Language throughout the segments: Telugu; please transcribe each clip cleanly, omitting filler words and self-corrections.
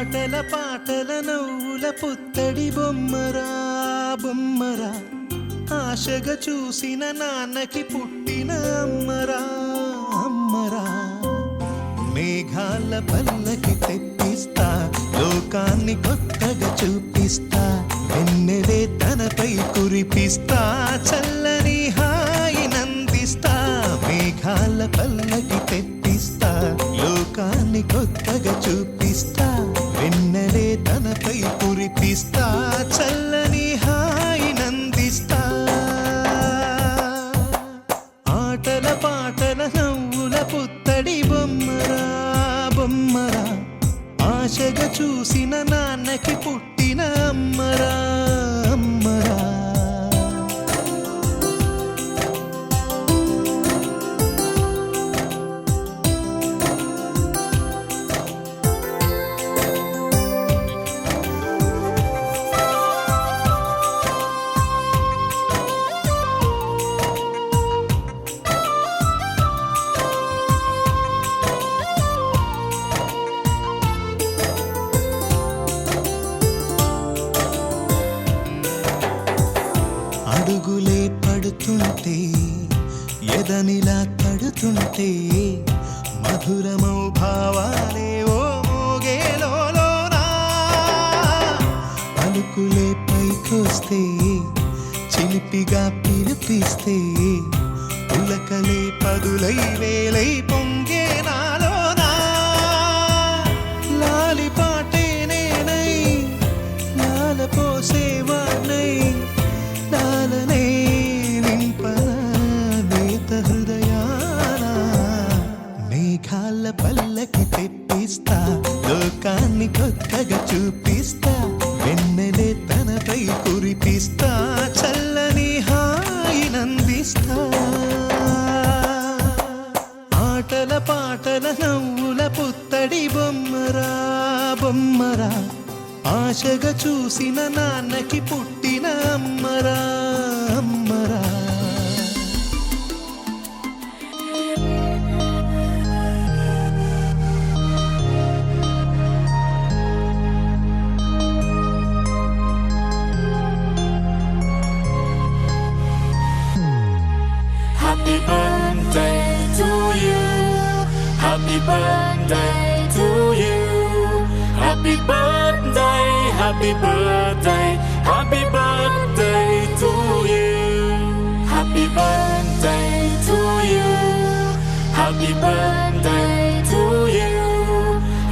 ఆటల పాటల నవ్వుల పుత్తడి బొమ్మరా బొమ్మరా, ఆశగా చూసిన నాన్నకి పుట్టిన అమ్మరా అమ్మరా. మేఘాల పల్లకి తెప్పిస్తా, లోకాన్ని కొత్తగా చూపిస్తా, వెన్నెలే తనపై కురిపిస్తా, చల్లని హాయినందిస్తా. మేఘాల పల్లకి తెప్పిస్తా, లోకాన్ని కొత్తగా చూపిస్తా, వెన్నెలే తనపై కురిపిస్తా, చల్లని హాయినందిస్తా. ఆటల పాటల నవ్వుల పుత్తడి బొమ్మరా బొమ్మరా, ఆశగా చూసిన నాన్నకి పుట్టిన అమ్మరా అమ్మరా. అడుగులే పడుతుంటే ఎదనిలా తడుతుంటే, మధురమౌ భావాలే ఓ మోగేలోనా. పలుకులే పైకొస్తే చిలిపిగా పిలిపిస్తే, పులకలే పదులై వేలై పొంగే నాలోనా. లాలి పాటే నేనై లాల పోసేవాణ్ణై, లాలనే నింపన నేత హృదయాన. మేఘాల పల్లకి తెప్పిస్తా, లోకాన్ని కొత్తగా చూపిస్తా, వెన్నెలే తనపై కురిపిస్తా, చల్లని హాయినందిస్తా. ఆటల పాటల నవ్వుల పుత్తడి బొమ్మరా బొమ్మరా, ఆశగా చూసిన నాన్నకి పుట్టిన అమ్మరా అమ్మరా. Happy birthday to you. Happy birthday to you. Happy birthday, happy birthday, happy birthday to you. Happy birthday to you. Happy birthday to you.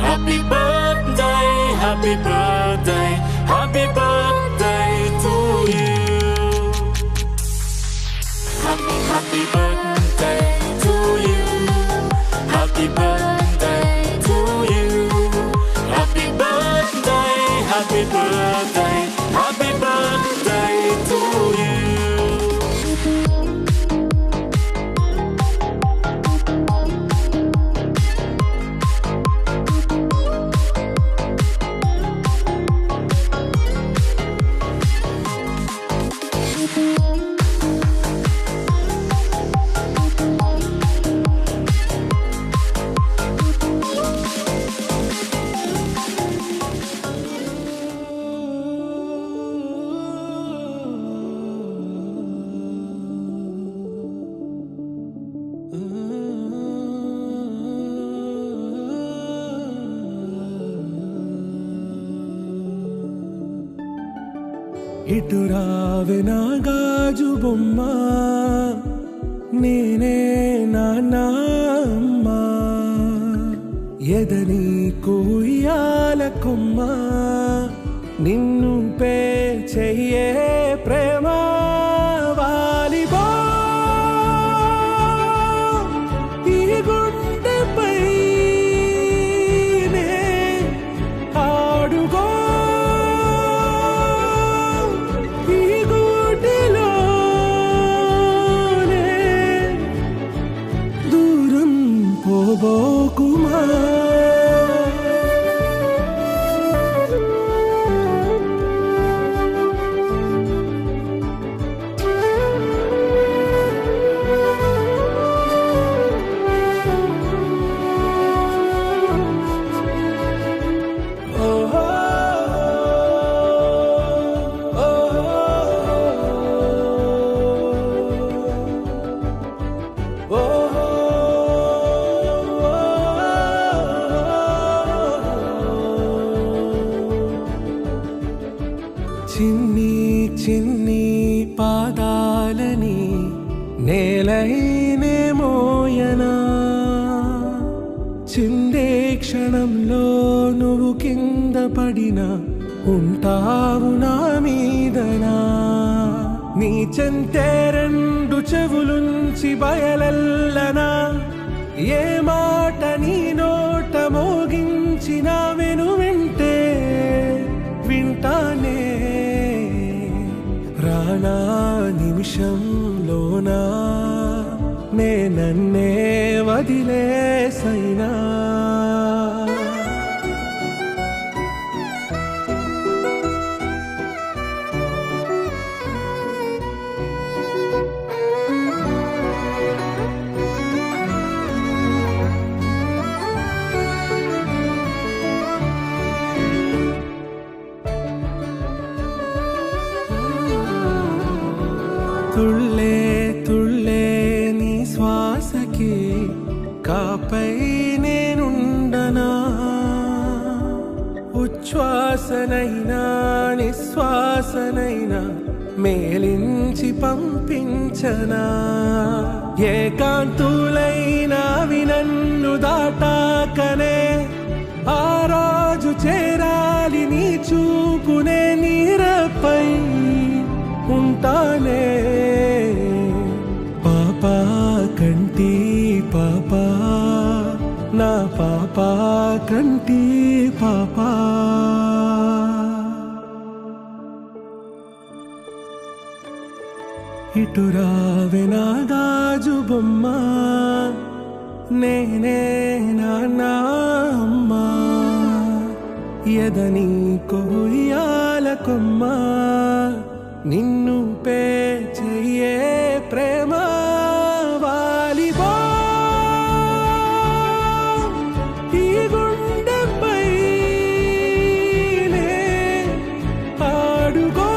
Happy birthday, happy birthday, happy birthday to you. Happy birthday to you. Happy birthday to you. Happy birthday, happy birthday, happy birthday to you. ఇటు రావే నా గాజు బొమ్మ, నేనే నాన్న అమ్మ. ఎదని కొయ్యాల కొమ్మ, నిన్ను పే చెయ్యే ప్రేమ వాలిబా. ఈ గుండెపై నే ఆడుగో, పోబోకుమా. ఓ ఓహో చిన్ని చిన్ని పాదాలని నేలైనే మోయనా చిందే క్షణంలో నువ్వు కింద పడినా ఉంటావు నా మీదనా నీ చెంతే రెండు చెవులుంచి బయలల్లనా ఏ మాట నీ నోట మోగించిన వెను వింటే వింటానే రానా నిమిషంలోనా నే నన్నే వదిలేసైనా తుళ్ళే తుళ్ళే నీ శ్వాసకి కాపై నేనుండనా ఉచ్ఛ్వాసనైనా నిశ్వాసనైనా మేలించి పంపించనా ఏకాంతులైనవి నన్ను దాటాకనే ఆ రోజు చేరాలి నీ చూపునే నీరపై ఉంటానే పాపా కంటి పాపా నా పాపా కంటి పాపా ఇటురావే నా గాజు బొమ్మ నేనే నాన్న అమ్మా ఎదని కొయ్యాల కొమ్మ నిన్ను పే చెయ్యే ప్రేమ వాలిబా ఈ గుండెపై ఆడుకో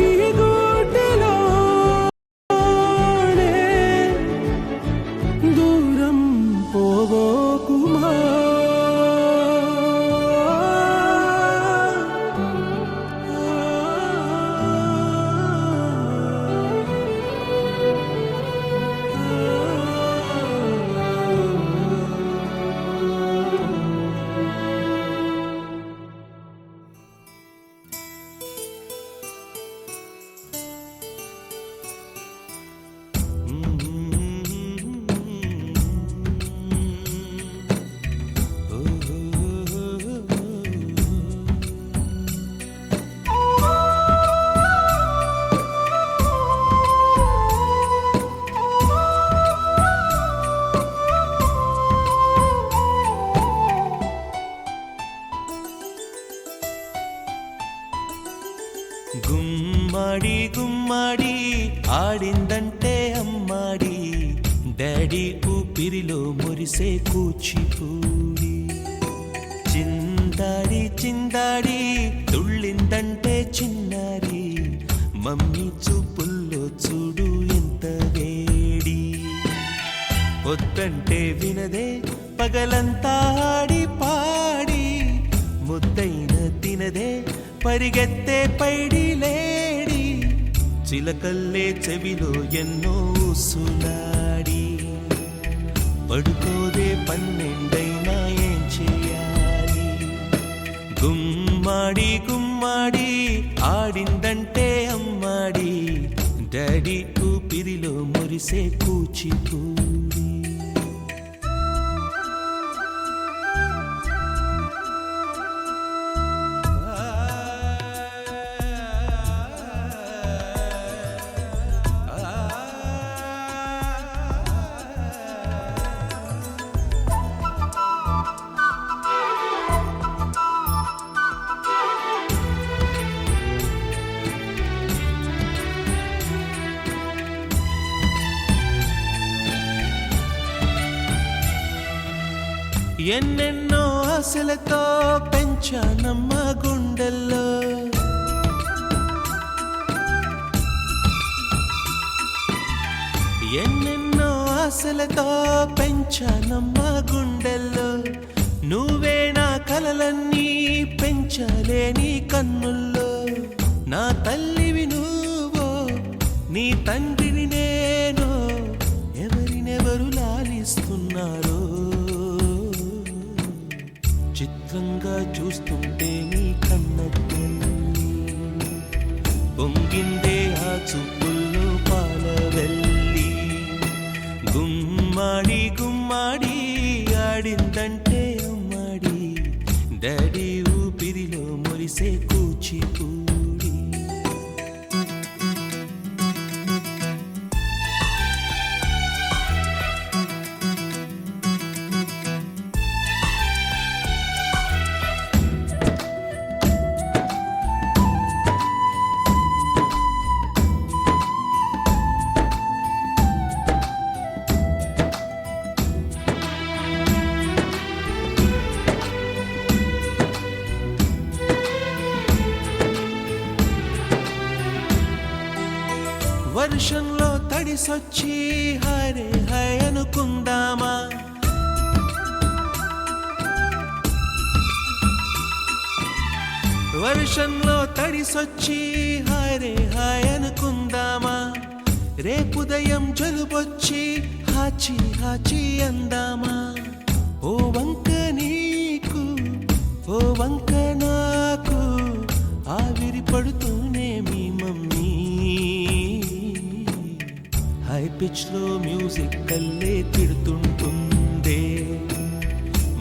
ఈ గుడ్డలోనే దూరం పోవోకుమా గుమ్మడి గుమ్మడి ఆడిందంటే అమ్మాడి డాడీ ఊపిరిలో మురిసే కూచిపూడి చిందాడి చిందాడి తుళ్ళిందంటే చిన్నారి మమ్మీ చూపుల్లో చూడు ఎంత వేడి వద్దంటే వినదే పగలంతా ఆడి పాడి ముద్దైన తినదే పరిగెత్తే పైడి లేడి చిలకల్లే చెవిలో ఎన్నో సులాడి పడుకోదే పన్నెండైనా ఏం చేయాలి గుమ్మాడి గుమ్మాడి ఆడిందంటే అమ్మాడి డాడీ ఊపిరిలో మురిసే కూచిపూడి ఎన్నెన్నో ఆశలతో పెంచానమ్మ గుండెల్లో ఎన్నెన్నో ఆశలతో పెంచానమ్మా గుండెల్లో, నువ్వే నా కలలన్నీ పెంచాలే నీ కన్నుల్లో. నా తల్లివి నువ్వో, నీ తండ్రిని నేను, ఎవరినెవరు లాలిస్తున్నారో. చిత్రంగా చూస్తుంటే నీ కన్న తల్లి పొంగిందే ఆ చూపుల్లో పాల వెళ్ళి. గుమ్మాడి గుమ్మాడి ఆడిందంటే అమ్మాడి, డాడీ ఊపిరిలో మురిసే కూచిపూడి. వర్షంలో తడిసొచ్చి హరే హై అనుకుందామా, వర్షంలో తడిసొచ్చి హరే హాయ్ అనుకుందామా. రేపుదయం జలుబొచ్చి హాచి హాచి అందామా. ఓ వంక నీకు, ఓ వంక నాకు, ఆవిరి పడుతూనే మీ మమ్మీ. హై పిచ్ లో మ్యూజిక్ కల్లే తిడుతుంటుందే,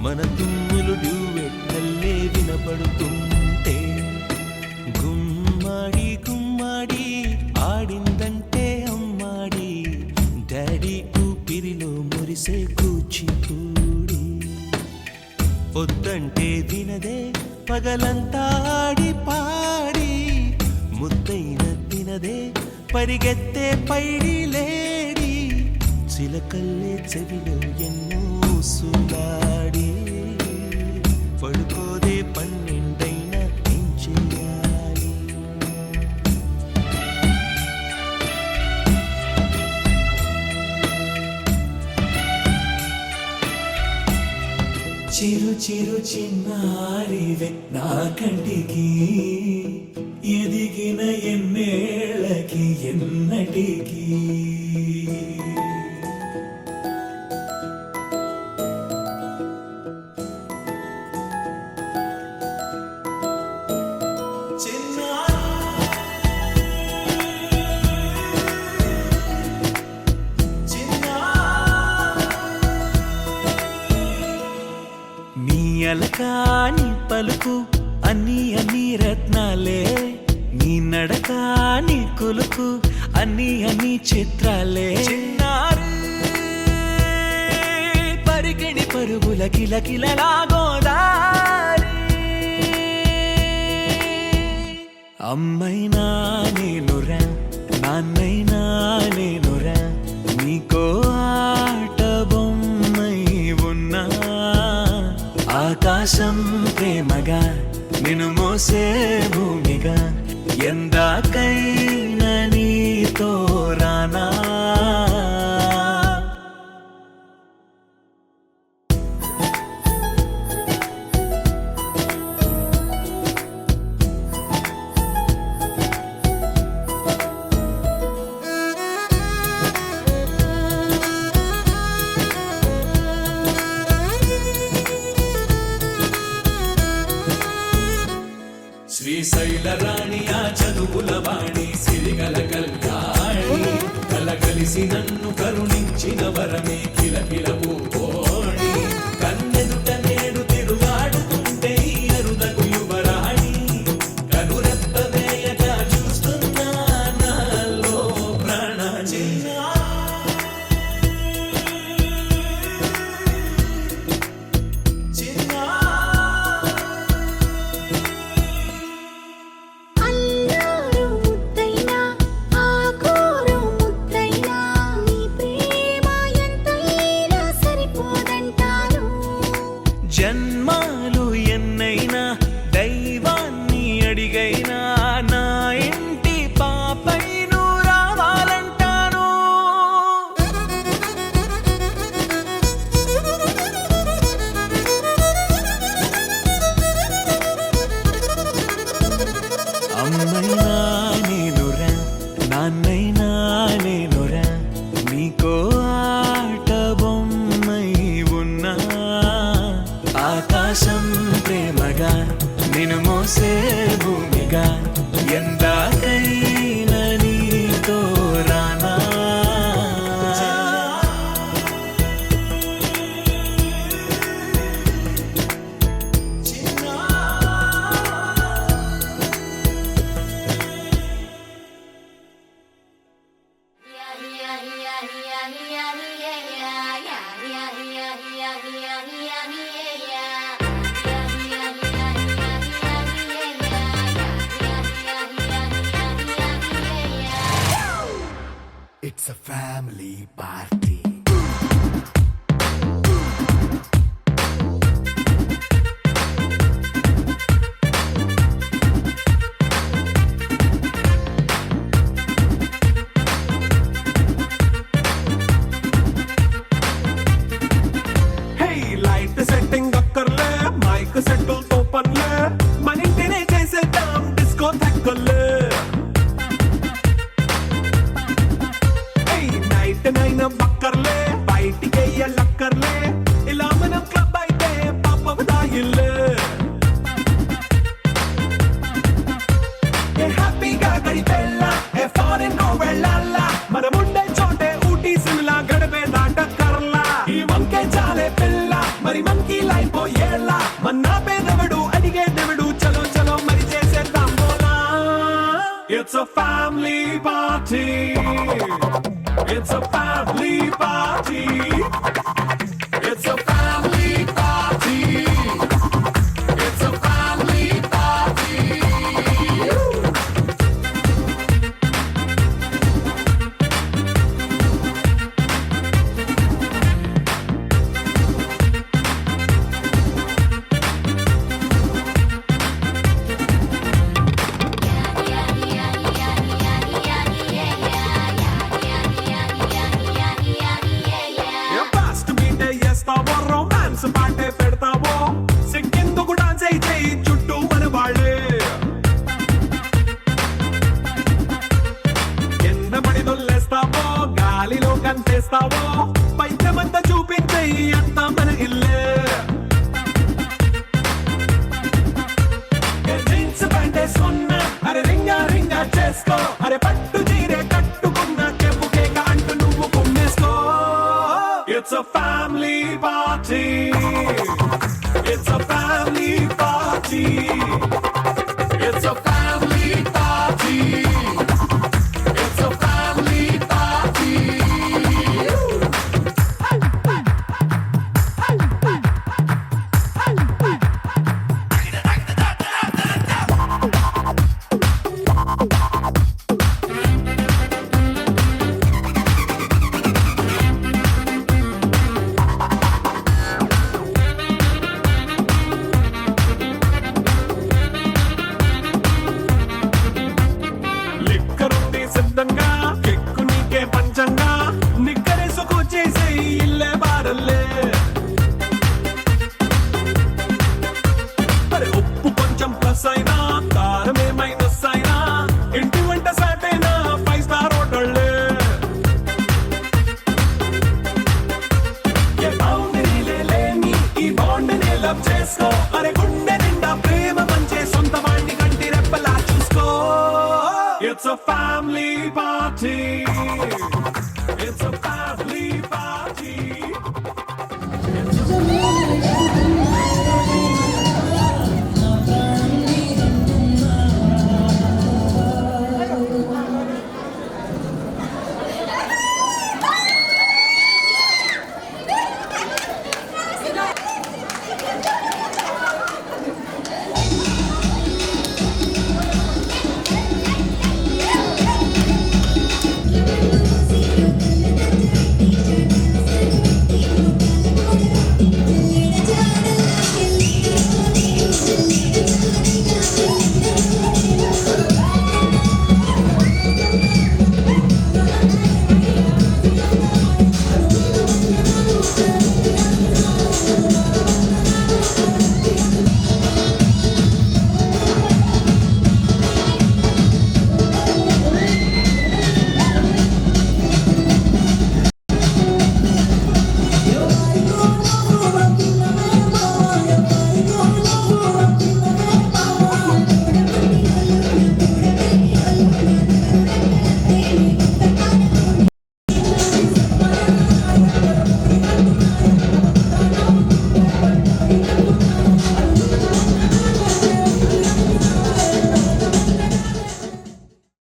మన తుమ్ములు డ్యూయెట్ కల్లే వినపడుతుంటే. గుమ్మాడి గుమ్మాడి ఆడిందంటే అమ్మాడి, డాడీ ఊపిరిలో మురిసే కూచిపూడి. పొద్దంటే వినదే పగలంతా ఆడి పాడి, ముద్దైన తినదే పరిగెత్తే పైడి లేడి. చిలకల్లే చెవిలో ఎన్నో సులాడి, పడుకోదే పన్నెండైనా ఏం చెయ్యాలి. చిరు చిరు చిన్నారివే నా కంటికి, ఎదిగిన ఎన్నేళ్ళకి ఎన్నటికి. నీ అలకాని పలుకు అన్ని అన్ని రత్నాలే, నీ నడకాని కులుకు అన్ని అన్ని చిత్రాలే. చిన్నారు పరికిణి పరుగుల కిలకిలలాగోదారి, అమ్మైనా నేనురా నాన్నైనా నేనురా, నీకో ఆట బొమ్మై ఉన్నా. ఆకాశం ప్రేమగా నిన్ను మోసే భూమిగా, ఎందాకైనా నీతో రానా. శ్రీశైల రాణి ఆ చదువుల వాణి, సిరిగల కల్యాణి, కలగలిసి నన్ను కరుణించిన వరమే కిలకిల పూకోణి. కన్నెదుట నేడు తిరుగాడుతుంటే ఈ అరుదకు యువరాణి, కనురెప్ప వేయక చూస్తున్నా నాలో ప్రాణ. అల్లారు ముద్దైనా ఆకోరు ముద్దైనా, నీ ప్రేమ It's a family party. Light setting అక్కర్లే మైక్ సెట్టుల్ తో పనిలే మన ఇంటినే చేసేద్దాం డిస్కో థెక్కలే నైట్ నైన్ అక్కర్లే బయటికి ఎల్లక్కర్లే ఇలా మనం క్లబ్ అయితే పాపదాయిల్లే హ్యాపీగా గడిపెళ్ళ ఏ ఫారెన్ వెళ్ళాల మనముండే చోటే ఊటీ సిమ్లా గడిపే దాటక్కర్లా ఈ వంకే చాలే పిల్ల మరి మంకీ లైఫ్ పోయేలా మన్నా పేదవడు అడిగేదెవడు చలో చలో మరి చేసేద్దాం బోలా It's a family party. It's a family party. It's a family party. It's a family party. Fast beat చేస్తావో రొమాన్స్ పాటే పెడతావో సిక్కిందుకు డాన్స్ చేయి చుట్టూ మన వాళ్ళే కింద పడి దొల్లేస్తావో గాలిలో కంటేస్తావో పైకమంతా చూపించేయి అంతా మన ఇల్లే జీన్స్ ప్యాంట్ వేసుకున్నా అరే రింగా రింగా చేసుకో అరే పట్టు చీరే కట్టుకున్నా చెప్పు కేక అంటూ నువ్వు కుమ్మేసుకో It's a family party. It's a family party. It's a family party. It's a family party. లిక్కరుంది సిద్ధంగా కెక్కు నీకే పంచంగా నిక్కరేసుకొచ్చేసే ఇల్లే బారల్లే మరి ఉప్పు కొంచెం ప్లస్ అయినా కారమే మైనస్ అయినా ఇంటి వంట సాటైనా 5 స్టార్ హోటళ్ళే ఏ బౌండరీలే లేని ఈ బాండ్ని లవ్ చేసుకో అరే గుండె నిండా ప్రేమ మంచే సొంత వాణ్ణి కంటి రెప్పలా చూసుకో It's a family party.